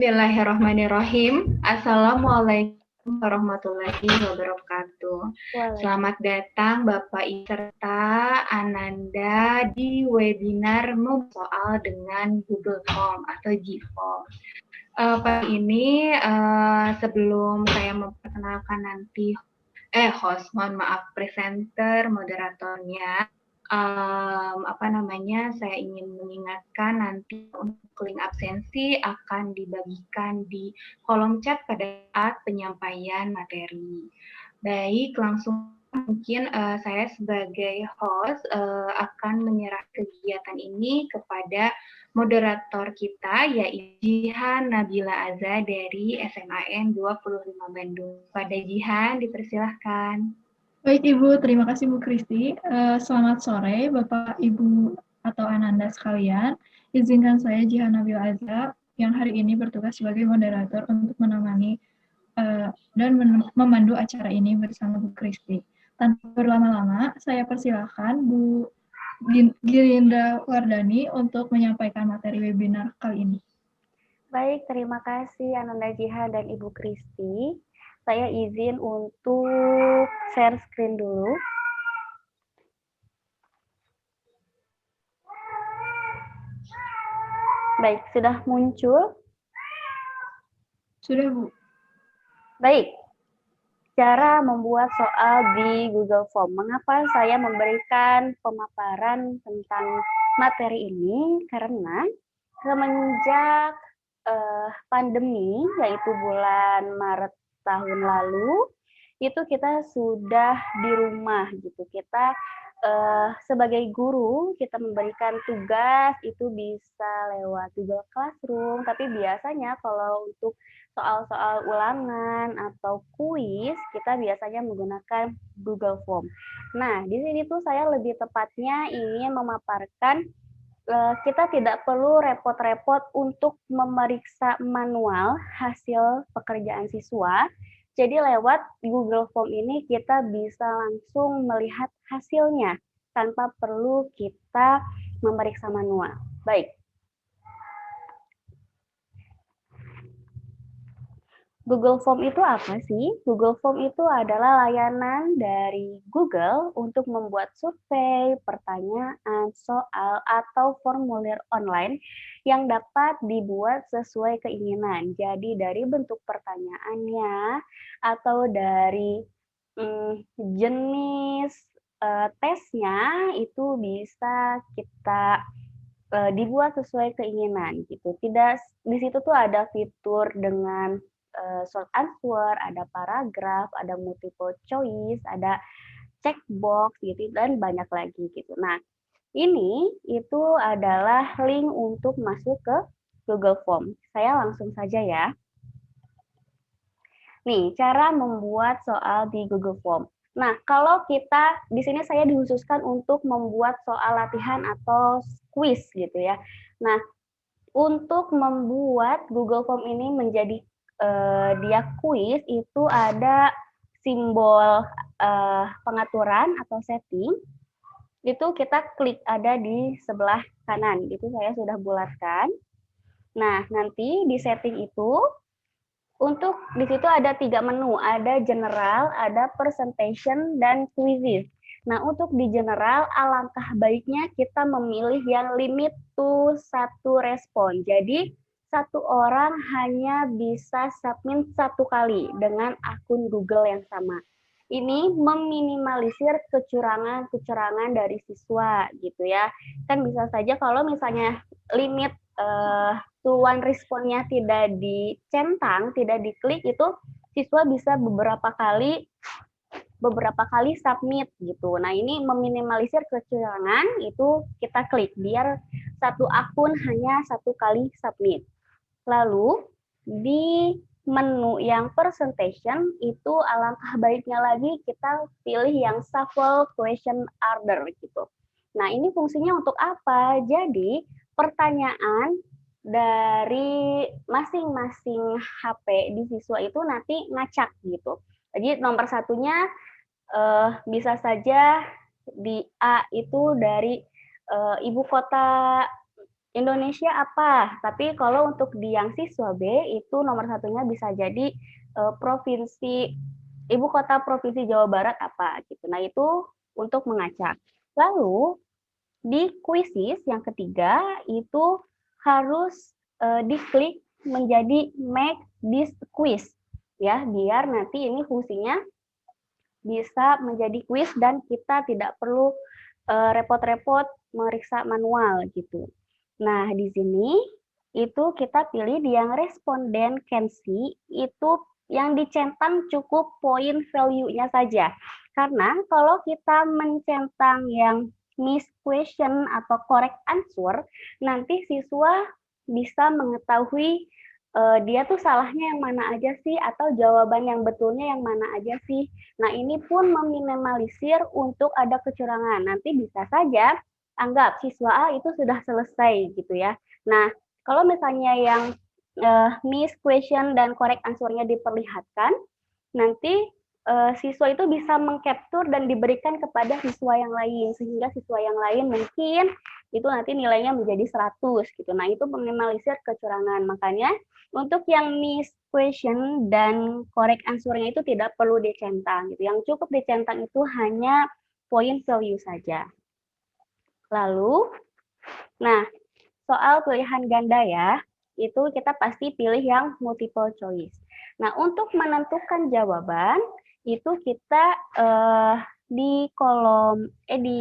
Bismillahirrahmanirrahim. Assalamualaikum warahmatullahi wabarakatuh. Selamat datang Bapak Ibu serta Ananda di webinar soal dengan Google Form atau G-Form. Pada ini sebelum saya memperkenalkan nanti presenter, moderatornya. Saya ingin mengingatkan nanti untuk link absensi akan dibagikan di kolom chat pada saat penyampaian materi. Baik, langsung mungkin saya sebagai host akan menyerah kegiatan ini kepada moderator kita, yaitu Jihan Nabila Aza dari SMAN 25 Bandung. Pada Jihan, dipersilahkan. Baik Ibu, terima kasih Bu Kristi. Selamat sore Bapak, Ibu, atau Ananda sekalian. Izinkan saya Jihan Nabil Azza yang hari ini bertugas sebagai moderator untuk menemani dan memandu acara ini bersama Bu Kristi. Tanpa berlama-lama, saya persilahkan Bu Girinda Wardani untuk menyampaikan materi webinar kali ini. Baik, terima kasih Ananda Jihan dan Ibu Kristi. Saya izin untuk share screen dulu. Baik, sudah muncul? Sudah, Bu. Baik, cara membuat soal di Google Form. Mengapa saya memberikan pemaparan tentang materi ini? Karena semenjak pandemi, yaitu bulan Maret tahun lalu, itu kita sudah di rumah gitu. Kita sebagai guru kita memberikan tugas itu bisa lewat Google Classroom, tapi biasanya kalau untuk soal-soal ulangan atau kuis kita biasanya menggunakan Google Form. Nah, di sini tuh saya lebih tepatnya ingin memaparkan kita tidak perlu repot-repot untuk memeriksa manual hasil pekerjaan siswa. Jadi lewat Google Form ini kita bisa langsung melihat hasilnya tanpa perlu kita memeriksa manual. Baik. Google Form itu apa sih? Google Form itu adalah layanan dari Google untuk membuat survei, pertanyaan, soal, atau formulir online yang dapat dibuat sesuai keinginan. Jadi dari bentuk pertanyaannya atau dari jenis tesnya itu bisa kita dibuat sesuai keinginan gitu. Tidak, di situ tuh ada fitur dengan short answer, ada paragraf, ada multiple choice, ada checkbox gitu dan banyak lagi gitu. Nah, ini itu adalah link untuk masuk ke Google Form. Saya langsung saja ya. Nih, cara membuat soal di Google Form. Nah, kalau kita di sini saya dikhususkan untuk membuat soal latihan atau quiz gitu ya. Nah, untuk membuat Google Form ini menjadi dia quiz itu ada simbol pengaturan atau setting. Itu kita klik ada di sebelah kanan. Itu saya sudah bulatkan. Nah, nanti di setting itu untuk di situ ada 3 menu, ada general, ada presentation, dan quizzes. Nah, untuk di general, alangkah baiknya kita memilih yang limit to 1 respon. Jadi, satu orang hanya bisa submit 1 kali dengan akun Google yang sama. Ini meminimalisir kecurangan-kecurangan dari siswa gitu ya. Kan bisa saja kalau misalnya limit tuan responnya tidak dicentang, tidak diklik, itu siswa bisa beberapa kali submit gitu. Nah, ini meminimalisir kecurangan, itu kita klik biar satu akun hanya 1 kali submit. Lalu di menu yang presentation itu alangkah baiknya lagi kita pilih yang shuffle question order gitu. Nah, ini fungsinya untuk apa? Jadi pertanyaan dari masing-masing HP di siswa itu nanti ngacak gitu. Jadi nomor satunya bisa saja di A itu dari ibu kota Indonesia apa? Tapi kalau untuk di yang siswa B itu nomor satunya bisa jadi provinsi ibu kota provinsi Jawa Barat apa gitu. Nah, itu untuk mengacak. Lalu di kuisis yang ketiga itu harus diklik menjadi make this quiz ya, biar nanti ini fungsinya bisa menjadi kuis dan kita tidak perlu repot-repot meriksa manual gitu. Nah, di sini itu kita pilih di yang responden can see itu yang dicentang cukup poin value-nya saja. Karena kalau kita mencentang yang miss question atau correct answer, nanti siswa bisa mengetahui dia tuh salahnya yang mana aja sih atau jawaban yang betulnya yang mana aja sih. Nah, ini pun meminimalisir untuk ada kecurangan. Nanti bisa saja anggap siswa A itu sudah selesai gitu ya. Nah, kalau misalnya yang miss question dan correct answer-nya diperlihatkan, nanti siswa itu bisa mengcapture dan diberikan kepada siswa yang lain sehingga siswa yang lain mungkin itu nanti nilainya menjadi 100 gitu. Nah, itu meminimalisir kecurangan. Makanya untuk yang miss question dan correct answer-nya itu tidak perlu dicentang gitu. Yang cukup dicentang itu hanya point value saja. Lalu, nah, soal pilihan ganda ya, itu kita pasti pilih yang multiple choice. Nah, untuk menentukan jawaban, itu kita di di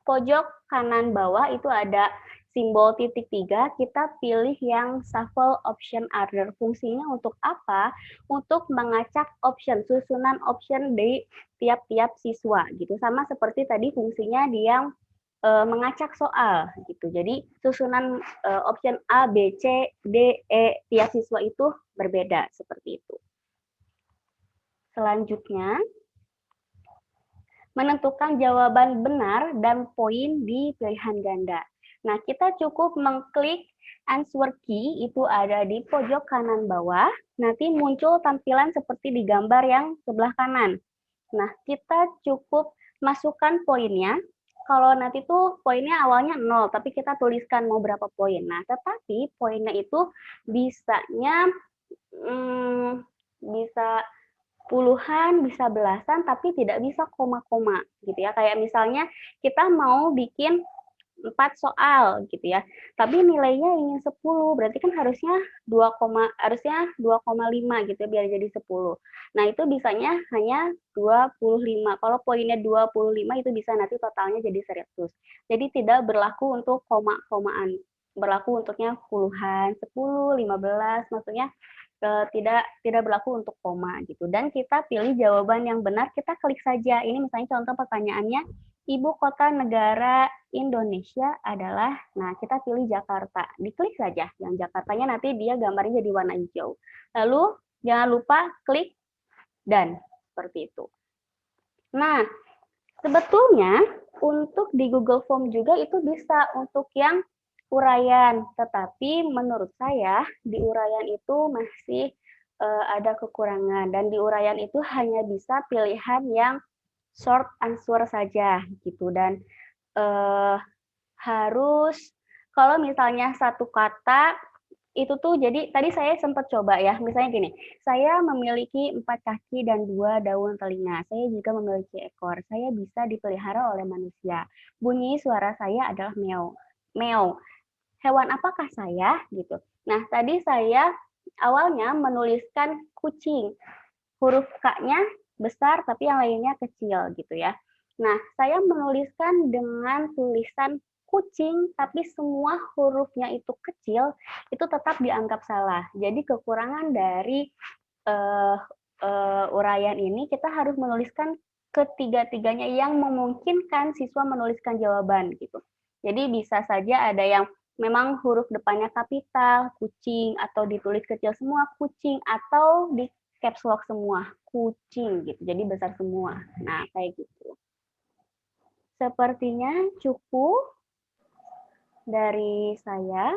pojok kanan bawah itu ada simbol titik 3, kita pilih yang shuffle option order. Fungsinya untuk apa? Untuk mengacak option, susunan option di tiap-tiap siswa gitu. Sama seperti tadi fungsinya di yang mengacak soal gitu. Jadi susunan option A, B, C, D, E tiap siswa itu berbeda seperti itu. Selanjutnya, menentukan jawaban benar dan poin di pilihan ganda. Nah, kita cukup mengklik answer key, itu ada di pojok kanan bawah. Nanti muncul tampilan seperti di gambar yang sebelah kanan. Nah, kita cukup masukkan poinnya. Kalau nanti tuh poinnya awalnya 0, tapi kita tuliskan mau berapa poin. Nah, tetapi poinnya itu bisanya bisa puluhan, bisa belasan, tapi tidak bisa koma-koma gitu ya. Kayak misalnya kita mau bikin 4 soal gitu ya. Tapi nilainya ingin 10, berarti kan harusnya 2,5 gitu ya, biar jadi 10. Nah, itu bisanya hanya 25. Kalau poinnya 25 itu bisa nanti totalnya jadi 100. Jadi tidak berlaku untuk koma-komaan. Berlaku untuknya puluhan, 10, 15, maksudnya tidak berlaku untuk koma gitu. Dan kita pilih jawaban yang benar, kita klik saja. Ini misalnya contoh pertanyaannya, ibu kota negara Indonesia adalah, nah kita pilih Jakarta. Diklik saja, yang Jakartanya nanti dia gambarnya jadi warna hijau. Lalu jangan lupa klik dan seperti itu. Nah, sebetulnya untuk di Google Form juga itu bisa untuk yang uraian, tetapi menurut saya di uraian itu masih ada kekurangan dan di uraian itu hanya bisa pilihan yang short answer saja gitu dan harus kalau misalnya satu kata itu tuh jadi tadi saya sempat coba ya, misalnya gini, saya memiliki 4 kaki dan 2 daun telinga, saya juga memiliki ekor, saya bisa dipelihara oleh manusia. Bunyi suara saya adalah meow. Meow. Hewan apakah saya? Gitu. Nah, tadi saya awalnya menuliskan kucing. Huruf K-nya besar tapi yang lainnya kecil gitu ya. Nah, saya menuliskan dengan tulisan kucing tapi semua hurufnya itu kecil, itu tetap dianggap salah. Jadi kekurangan dari uraian ini kita harus menuliskan ketiga-tiganya yang memungkinkan siswa menuliskan jawaban gitu. Jadi bisa saja ada yang memang huruf depannya kapital, kucing, atau ditulis kecil semua, kucing, atau di caps lock semua, kucing gitu. Jadi besar semua. Nah, kayak gitu. Sepertinya cukup dari saya.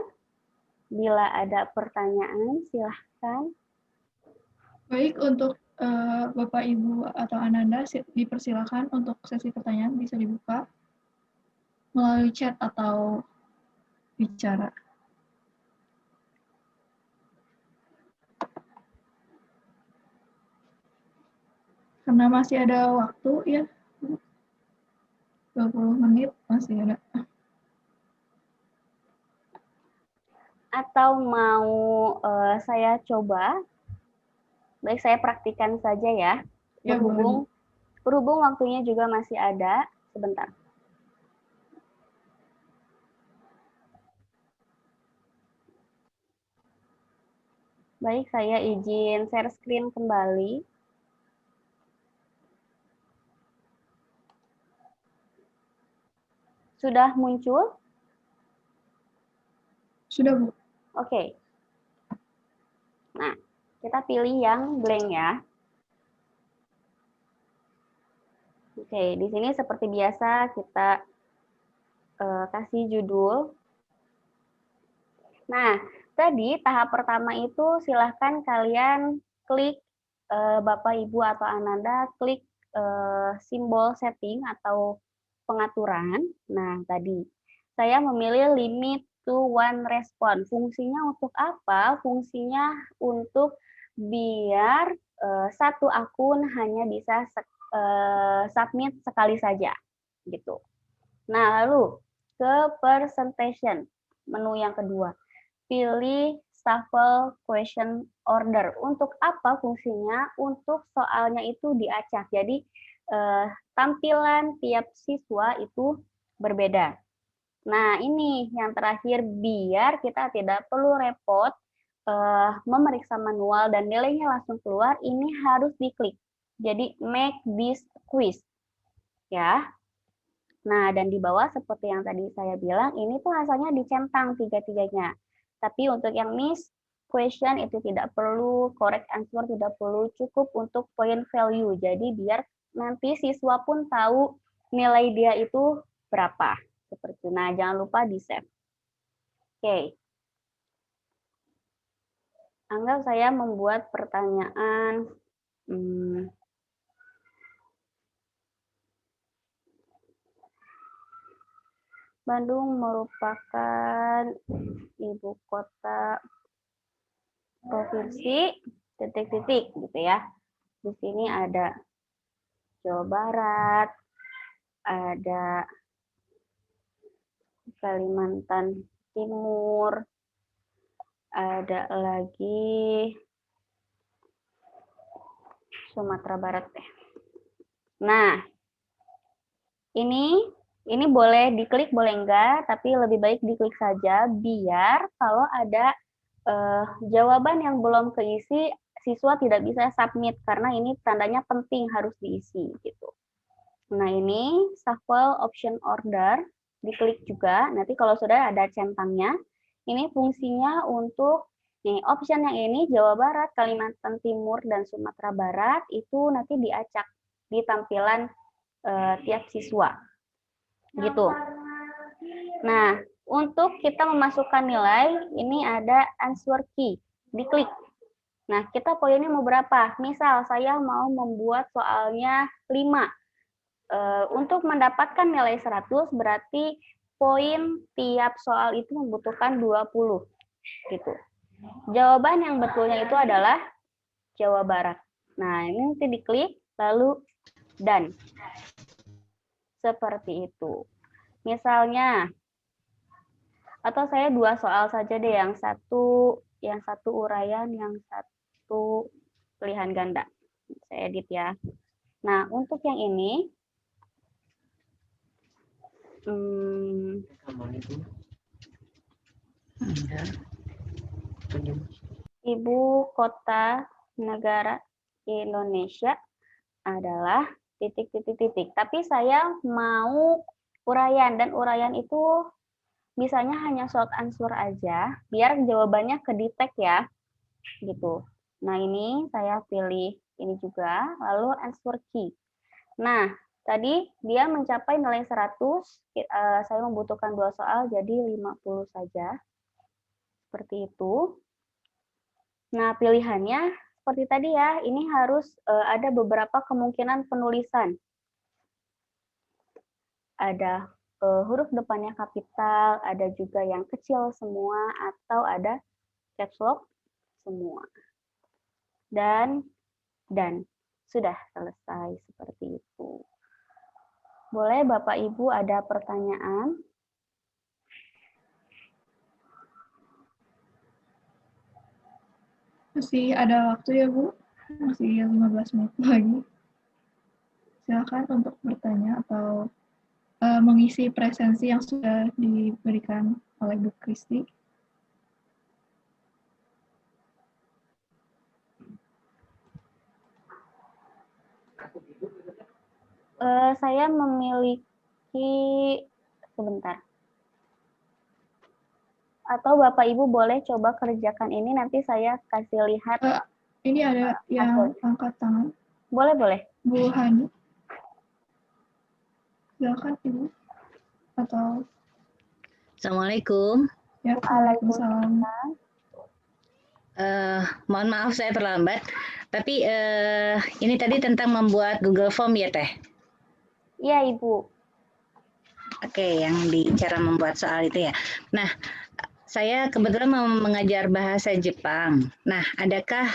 Bila ada pertanyaan, silahkan. Baik, untuk Bapak, Ibu, atau Ananda, dipersilakan untuk sesi pertanyaan bisa dibuka melalui chat atau bicara. Karena masih ada waktu ya, 20 menit masih ada. Atau mau saya coba? Baik, saya praktikan saja ya. Ya, boleh. Berhubung waktunya juga masih ada, sebentar. Baik, saya izin share screen kembali. Sudah muncul? Sudah, Bu. Oke. Nah, kita pilih yang blank ya. Oke, di sini seperti biasa kita kasih judul. Nah, tadi tahap pertama itu silahkan kalian klik Bapak, Ibu, atau Ananda, klik simbol setting atau pengaturan. Nah, tadi saya memilih limit to one response. Fungsinya untuk apa? Fungsinya untuk biar satu akun hanya bisa submit sekali saja, gitu. Nah, lalu ke presentation, menu yang kedua. Pilih shuffle question order. Untuk apa fungsinya? Untuk soalnya itu diacak. Jadi tampilan tiap siswa itu berbeda. Nah, ini yang terakhir, biar kita tidak perlu repot memeriksa manual dan nilainya langsung keluar, ini harus diklik. Jadi make this quiz. Ya. Nah, dan di bawah seperti yang tadi saya bilang, ini tuh hasilnya dicentang tiga-tiganya. Tapi untuk yang miss question itu tidak perlu, correct answer tidak perlu, cukup untuk point value. Jadi biar nanti siswa pun tahu nilai dia itu berapa. Seperti itu. Nah, jangan lupa di-save. Oke. Anggap saya membuat pertanyaan. Bandung merupakan ibu kota provinsi titik-titik gitu ya. Di sini ada Jawa Barat, ada Kalimantan Timur, ada lagi Sumatera Barat. Nah, ini boleh diklik, boleh enggak, tapi lebih baik diklik saja biar kalau ada jawaban yang belum keisi, siswa tidak bisa submit karena ini tandanya penting harus diisi gitu. Nah, ini shuffle option order, diklik juga. Nanti kalau sudah ada centangnya, ini fungsinya untuk nih option yang ini Jawa Barat, Kalimantan Timur, dan Sumatera Barat itu nanti diacak di tampilan tiap siswa. Gitu. Nah, untuk kita memasukkan nilai, ini ada answer key. Diklik. Nah, kita poinnya mau berapa? Misal saya mau membuat soalnya 5. Untuk mendapatkan nilai 100 berarti poin tiap soal itu membutuhkan 20. Gitu. Jawaban yang betulnya itu adalah Jawa Barat. Nah, ini nanti diklik, lalu done. Seperti itu. Misalnya, atau saya 2 soal saja deh, yang satu uraian, yang satu pilihan ganda. Saya edit ya. Nah, untuk yang ini, ibu kota negara Indonesia adalah titik-titik-titik. Tapi saya mau uraian, dan uraian itu misalnya hanya short answer aja, biar jawabannya kedetek ya, gitu. Nah, ini saya pilih ini juga, lalu answer key. Nah, tadi dia mencapai nilai 100, saya membutuhkan 2 soal, jadi 50 saja. Seperti itu. Nah, pilihannya seperti tadi ya, ini harus ada beberapa kemungkinan penulisan. Ada huruf depannya kapital, ada juga yang kecil semua, atau ada caps lock semua. Dan sudah selesai seperti itu. Boleh Bapak Ibu ada pertanyaan? Masih ada waktu ya, Bu? Masih 15 menit lagi. Silakan untuk bertanya atau mengisi presensi yang sudah diberikan oleh Bu Kristi. Saya memiliki, sebentar. Atau Bapak Ibu boleh coba kerjakan ini, nanti saya kasih lihat. Ini ada yang angkat tangan. Boleh. Bu Hani. Silakan Ibu. Atau Assalamualaikum. ya, Waalaikumsalam. Mohon maaf saya terlambat, tapi ini tadi tentang membuat Google Form ya Teh? Iya Ibu. Oke, yang cara membuat soal itu ya. Nah, saya kebetulan mau mengajar bahasa Jepang. Nah, adakah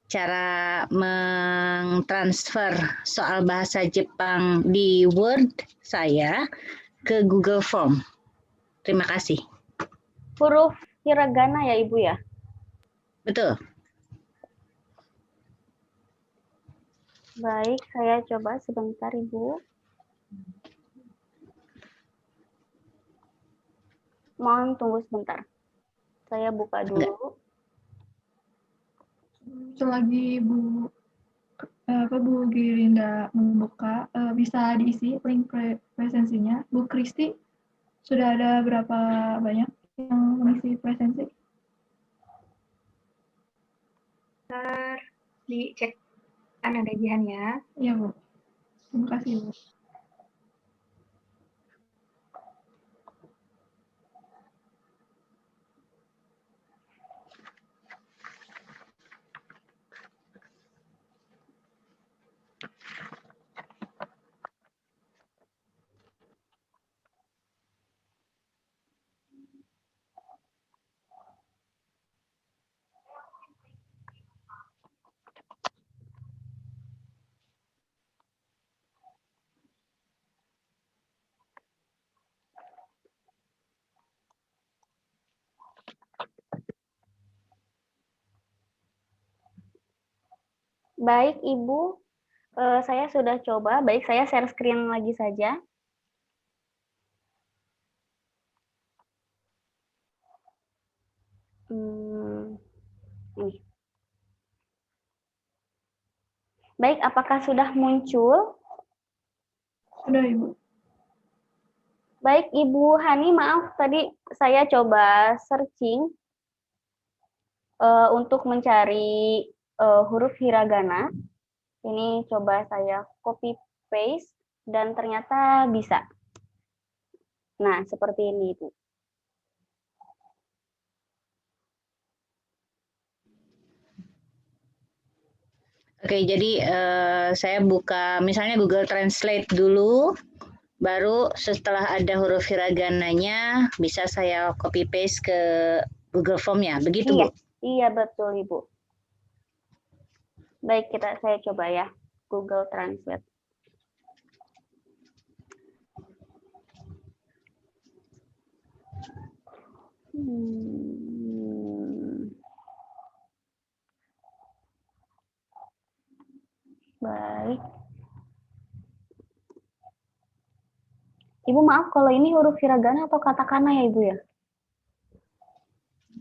cara mentransfer soal bahasa Jepang di Word saya ke Google Form? Terima kasih. Huruf hiragana ya Ibu ya? Betul. Baik, saya coba sebentar Ibu. Mohon tunggu sebentar. Saya buka dulu. Selagi Bu Girinda membuka, bisa diisi link presensinya. Bu Kristi, sudah ada berapa banyak yang mengisi presensi? Ntar dicek kan ada Jihan ya. Iya, Bu. Terima kasih, Bu. Baik Ibu, saya sudah coba. Baik, saya share screen lagi saja. Ini. Baik, apakah sudah muncul? Sudah, Ibu. Baik, Ibu Hani, maaf tadi saya coba searching untuk mencari huruf hiragana. Ini coba saya copy paste dan ternyata bisa. Nah, seperti ini, Ibu. Oke, jadi saya buka misalnya Google Translate dulu, baru setelah ada huruf hiragananya bisa saya copy paste ke Google Form ya, begitu Iya, Bu? iya betul Ibu. Baik, saya coba ya Google Translate. Baik. Ibu maaf, kalau ini huruf hiragana atau katakana ya Ibu ya?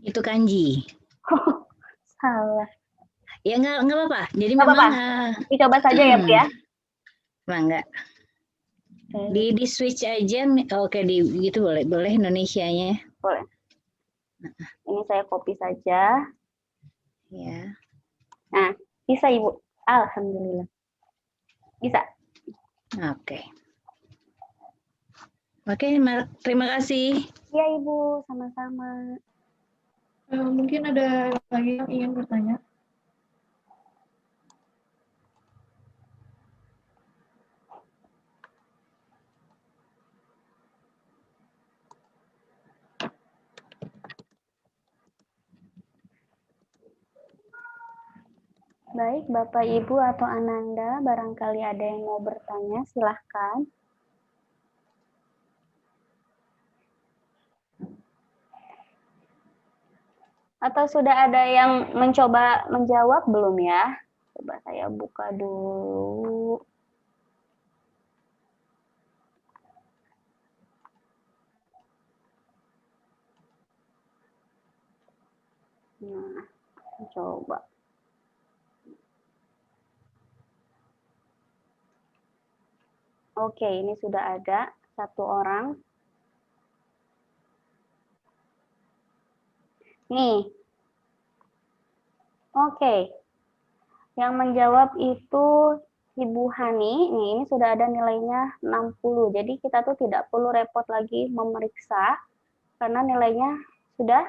Itu kanji. Salah. Ya nggak apa-apa. Jadi Nggak memang apa-apa. Dicoba saja ya Bu ya. Enggak. Di switch aja. Oke, gitu boleh Indonesianya. Boleh. Ini saya copy saja. Ya. Nah, bisa Ibu. Alhamdulillah. Bisa. Oke. Oke, terima kasih. Iya Ibu, sama-sama. Mungkin ada lagi yang ingin bertanya? Baik, Bapak, Ibu, atau Ananda, barangkali ada yang mau bertanya, silahkan. Atau sudah ada yang mencoba menjawab belum ya? Coba saya buka dulu. Nah, coba. Oke, ini sudah ada satu orang. Nih. Oke. Yang menjawab itu Ibu Hani. Nih, ini sudah ada nilainya 60. Jadi kita tuh tidak perlu repot lagi memeriksa karena nilainya sudah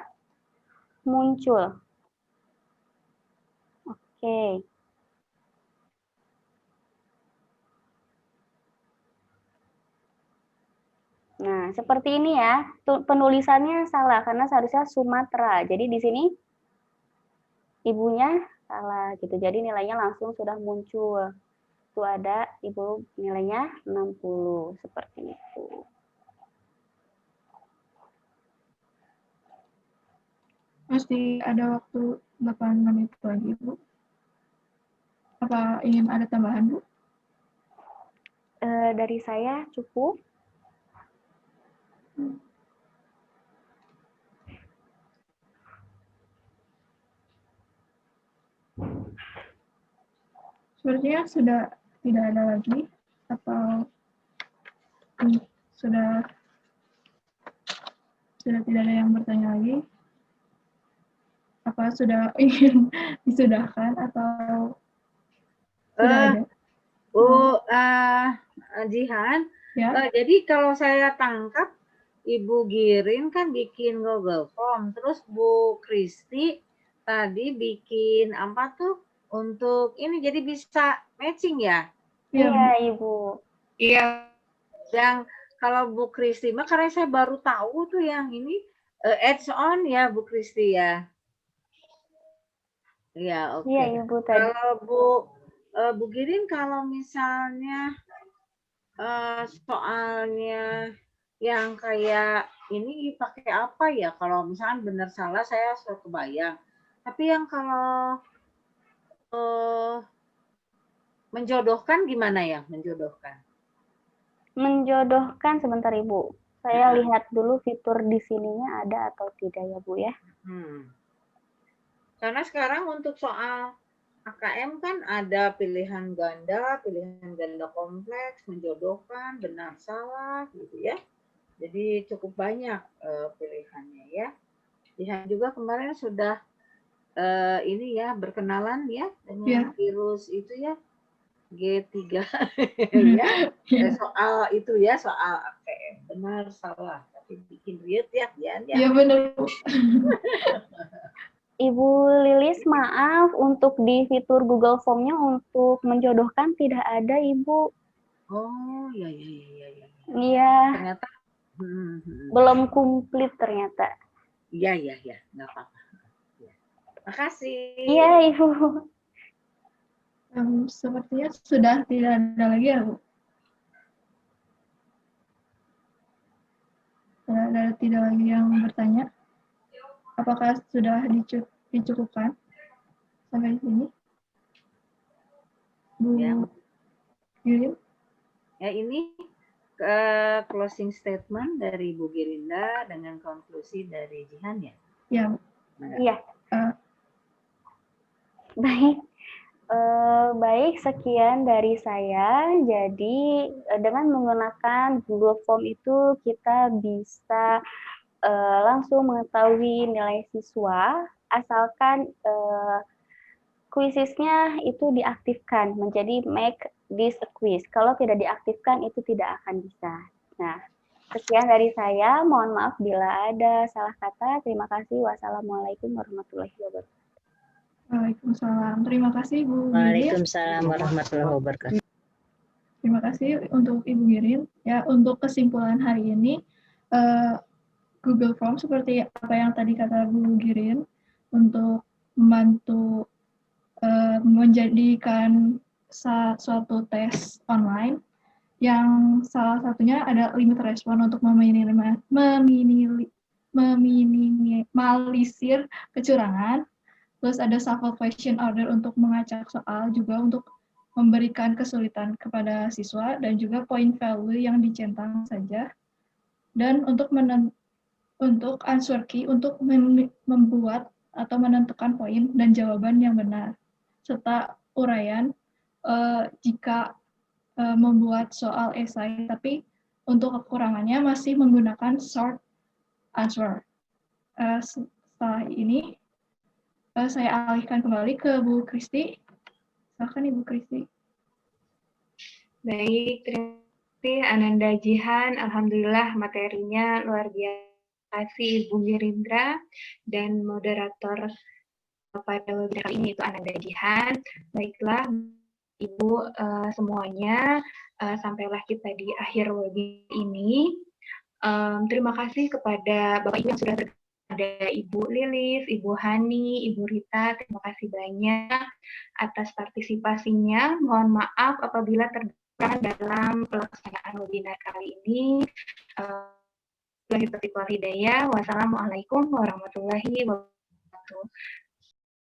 muncul. Oke. Nah, seperti ini ya. Penulisannya salah karena seharusnya Sumatera. Jadi di sini ibunya salah gitu. Jadi nilainya langsung sudah muncul. Itu ada ibu nilainya 60 seperti itu. Masih ada waktu 8 menit lagi, Bu. Apa ingin ada tambahan, Bu? Dari saya cukup. Sepertinya sudah tidak ada lagi, atau sudah tidak ada yang bertanya lagi. Apa sudah ingin disudahkan atau sudah ada? Bu Jihan, Ya, jadi kalau saya tangkap Ibu Girin kan bikin Google Form, terus Bu Kristi tadi bikin apa tuh untuk ini jadi bisa matching ya? iya, Bu. Iya, Ibu. Iya, Yang kalau Bu Kristi mah karena saya baru tahu tuh yang ini ads on ya Bu Kristi ya. Ya, oke. Iya, Ibu tadi. Kalau Bu Girin kalau misalnya soalnya yang kayak ini pakai apa ya? Kalau misalkan benar salah saya sudah kebayang. Tapi yang kalau menjodohkan gimana ya? Menjodohkan. Menjodohkan sebentar, Ibu. Saya lihat dulu fitur di sininya ada atau tidak ya, Bu ya. Karena sekarang untuk soal AKM kan ada pilihan ganda kompleks, menjodohkan, benar salah gitu ya. Jadi cukup banyak pilihannya ya. Jihan juga kemarin sudah ini ya berkenalan ya dengan virus itu ya G3 ya. Soal itu ya soal AKM benar salah tapi bikin riet ya Jihan ya. Iya benar, Bu. Ibu Lilis, maaf untuk di fitur Google Form-nya untuk menjodohkan tidak ada, Ibu. Oh, iya. Iya. Ternyata belum komplit ternyata. Iya, nggak apa-apa. Ya. Makasih. Iya, Ibu. Sepertinya sudah tidak ada lagi ya, Bu. Tidak lagi yang bertanya. Apakah sudah dicukupkan sampai sini? Bu Girin? Ya, ini closing statement dari Bu Girinda dengan konklusi dari Jihan ya? Ya. Iya. Baik, sekian dari saya. Jadi dengan menggunakan Google Form itu kita bisa langsung mengetahui nilai siswa asalkan quiznya itu diaktifkan menjadi make this a quiz. Kalau tidak diaktifkan itu tidak akan bisa. Nah, sekian dari saya. Mohon maaf bila ada salah kata. Terima kasih. Wassalamualaikum warahmatullahi wabarakatuh. Waalaikumsalam. Terima kasih Bu Girin. Waalaikumsalam warahmatullahi wabarakatuh. Terima kasih untuk Ibu Girin. Ya, untuk kesimpulan hari ini Google Form seperti apa yang tadi kata Bu Girin untuk membantu menjadikan suatu tes online yang salah satunya ada limit respon untuk meminimalisir kecurangan. Terus ada shuffle question order untuk mengacak soal, juga untuk memberikan kesulitan kepada siswa, dan juga point value yang dicentang saja. Dan untuk answer key untuk membuat atau menentukan poin dan jawaban yang benar, serta uraian jika membuat soal esai, tapi untuk kekurangannya masih menggunakan short answer. Setelah ini saya alihkan kembali ke Bu Kristi. Silakan Ibu Kristi. Baik, terima kasih Ananda Jihan. Alhamdulillah materinya luar biasa, Ibu Mirindra, dan moderator pada webinar kali ini itu Ananda Jihan. Baiklah, Ibu semuanya, sampailah kita di akhir webinar ini. Terima kasih kepada Bapak Ibu yang sudah bergabung. Ada Ibu Lilis, Ibu Hani, Ibu Rita, terima kasih banyak atas partisipasinya. Mohon maaf apabila terdapat dalam pelaksanaan webinar kali ini. Wassalamualaikum warahmatullahi wabarakatuh.